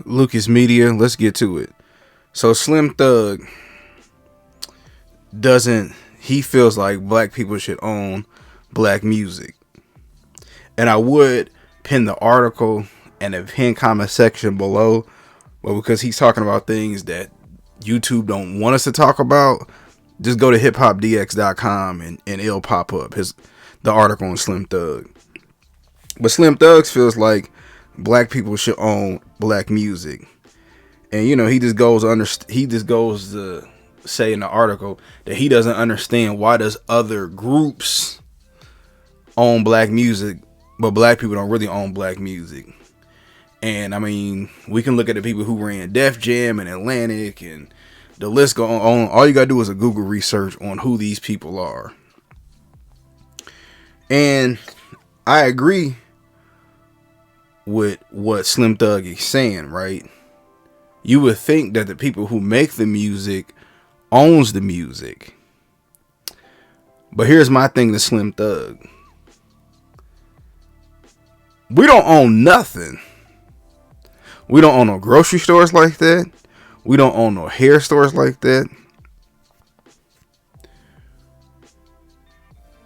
Lucas Media. Let's get to it. So Slim Thug doesn't. He feels like black people should own black music, and I would pin the article and the pin comment section below, but because he's talking about things that YouTube don't want us to talk about, just go to hiphopdx.com and it'll pop up the article on Slim Thug. But Slim Thug feels like black people should own black music, and he just goes to say in the article that he doesn't understand why does other groups own black music, but black people don't really own black music. And I mean, we can look at the people who ran Def Jam and Atlantic, and the list go on. All you gotta do is a Google research on who these people are. And I agree with what Slim Thug is saying, right? You would think that the people who make the music owns the music. But here's my thing to Slim Thug. We don't own nothing. We don't own no grocery stores like that. We don't own no hair stores like that.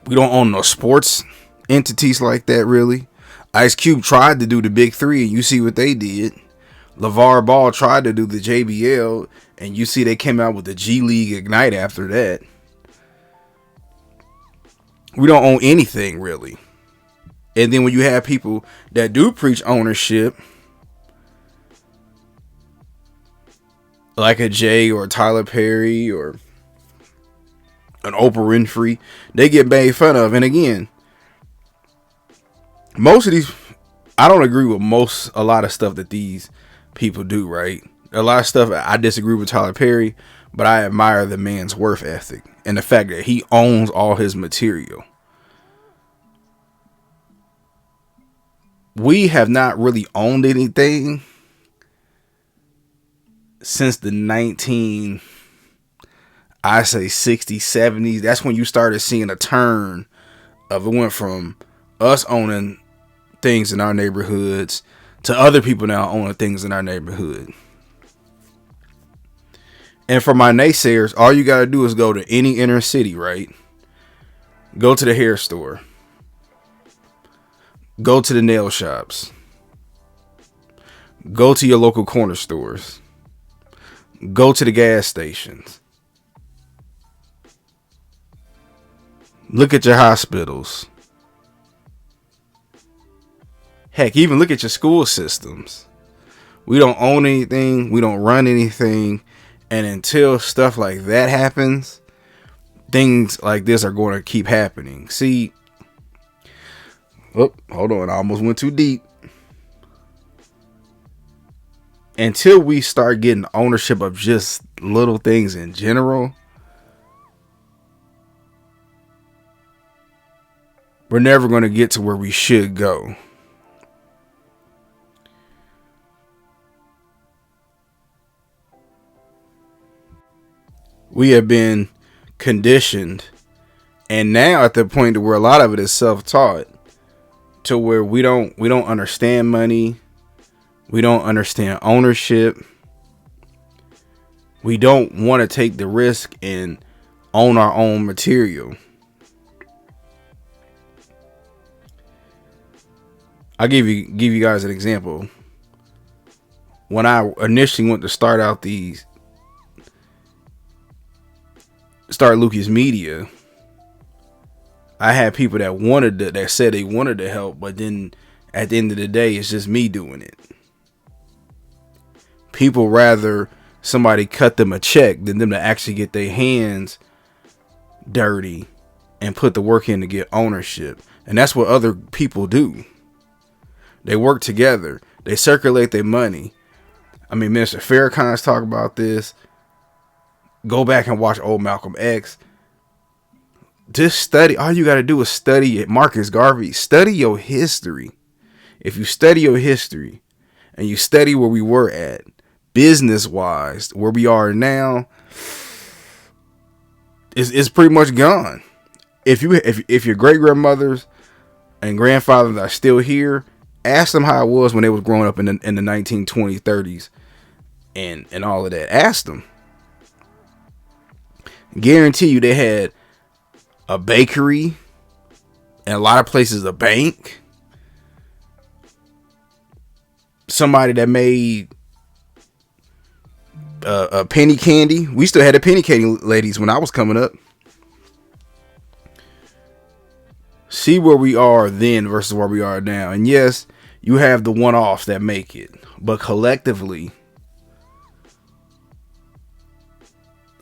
We don't own no sports entities like that, really. Ice Cube tried to do the Big Three, and you see what they did. LeVar Ball tried to do the JBL, and you see they came out with the G League Ignite after that. We don't own anything, really. And then when you have people that do preach ownership, like a Jay or a Tyler Perry or an Oprah Winfrey, they get made fun of. And again, most of these, I don't agree with a lot of stuff that these people do, right? A lot of stuff I disagree with Tyler Perry, but I admire the man's work ethic and the fact that he owns all his material. We have not really owned anything since the 60s, 70s. That's when you started seeing a turn of it. Went from us owning things in our neighborhoods to other people now owning things in our neighborhood. And for my naysayers, all you got to do is go to any inner city, right? Go to the hair store. Go to the nail shops. Go to your local corner stores. Go to the gas stations. Look at your hospitals. Heck, even look at your school systems. We don't own anything. We don't run anything. And until stuff like that happens, things like this are going to keep happening. See, hold on. I almost went too deep. Until we start getting ownership of just little things in general, we're never going to get to where we should go. We have been conditioned, and now at the point where a lot of it is self-taught, to where we don't understand money. We don't understand ownership. We don't want to take the risk and own our own material. I'll give you guys an example. When I initially went to start Lucas Media, I had people that said they wanted to help, but then at the end of the day, it's just me doing it. People rather somebody cut them a check than them to actually get their hands dirty and put the work in to get ownership. And that's what other people do. They work together. They circulate their money. I mean, Minister Farrakhan's talk about this. Go back and watch old Malcolm X. Just study. All you got to do is study it. Marcus Garvey. Study your history. If you study your history and you study where we were at, business-wise, where we are now, is pretty much gone. If your great grandmothers and grandfathers are still here, Ask them how it was when they was growing up in the 1920s, 30s, and all of that. Ask them. Guarantee you they had a bakery, and a lot of places a bank. Somebody that made a penny candy. We still had a penny candy ladies when I was coming up. See where we are then versus where we are now. And yes, you have the one-offs that make it, but collectively,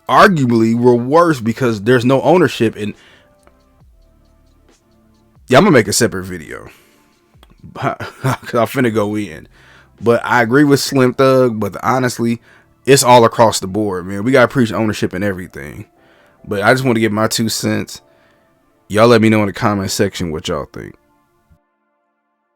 arguably, we're worse because there's no ownership. And yeah, I'm gonna make a separate video because I'm finna go in. But I agree with Slim Thug. But honestly, it's all across the board, man. We gotta preach ownership and everything. But I just want to give my 2 cents. Y'all let me know in the comment section what y'all think.